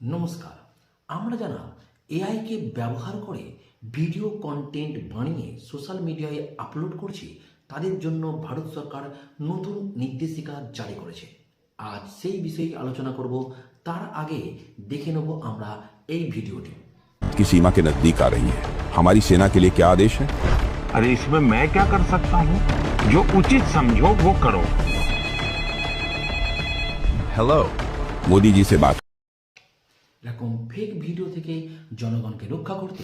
নমস্কার। আমরা যারা এআইকে ব্যবহার করে ভিডিও কন্টেন্ট বানিয়ে সোশ্যাল মিডিয়ায় আপলোড করছি তাদের জন্য ভারত সরকার নতুন নির্দেশিকা জারি করেছে। আজ সেই বিষয়ে আলোচনা করব। তার আগে দেখে নেব আমরা এই ভিডিওটি। की सीमा के नजदीक आ रही है। हमारी सेना के लिए क्या आदेश है? अरे इसमें मैं क्या कर सकता हूँ? जो उचित समझो वो करो। हेलो, मोदी जी से बात। এরকম ফেক ভিডিও থেকে জনগণকে রক্ষা করতে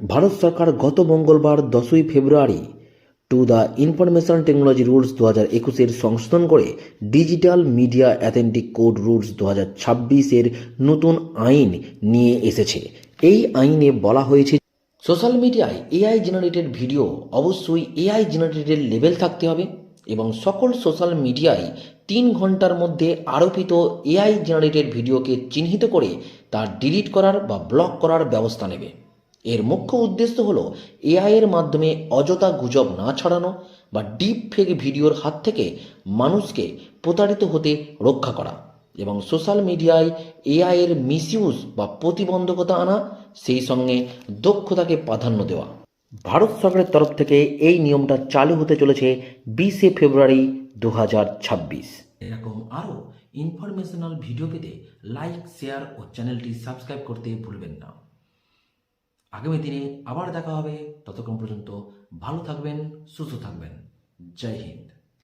ভারত সরকার গত মঙ্গলবার 10ই February to the information technology rules 2021 সংশোধন করে digital media authentic code rules 2026 নতুন আইন নিয়ে এসেছে। এই আইনে বলা হয়েছে সোশ্যাল মিডিয়ায় এআই জেনারেটেড ভিডিও অবশ্যই এআই জেনারেটেড লেভেল থাকতে হবে এবং সকল সোশ্যাল মিডিয়ায় 3 ঘন্টার মধ্যে আরোপিত এআই জেনারেটেড ভিডিওকে চিহ্নিত করে তা ডিলিট করার বা ব্লক করার ব্যবস্থা নেবে। এর মুখ্য উদ্দেশ্য হলো এআই এর মাধ্যমে অযথা গুজব না ছড়ানো বা ডিপ ফেক ভিডিওর হাত থেকে মানুষকে প্রতারিত হতে রক্ষা করা এবং সোশ্যাল মিডিয়ায় এআই এর মিসইউজ বা প্রতিবন্ধকতা আনা, সেই সঙ্গে দক্ষতাকে প্রাধান্য দেওয়া। ভারত সরকারের তরফ থেকে এই নিয়মটা চালু হতে চলেছে 20শে ফেব্রুয়ারি 2026। এরকম আরও ইনফরমেশনাল ভিডিও পেতে লাইক, শেয়ার ও চ্যানেলটি সাবস্ক্রাইব করতে ভুলবেন না। আগামী দিনে আবার দেখা হবে। ততক্ষণ পর্যন্ত ভালো থাকবেন, সুস্থ থাকবেন। জয় হিন্দ।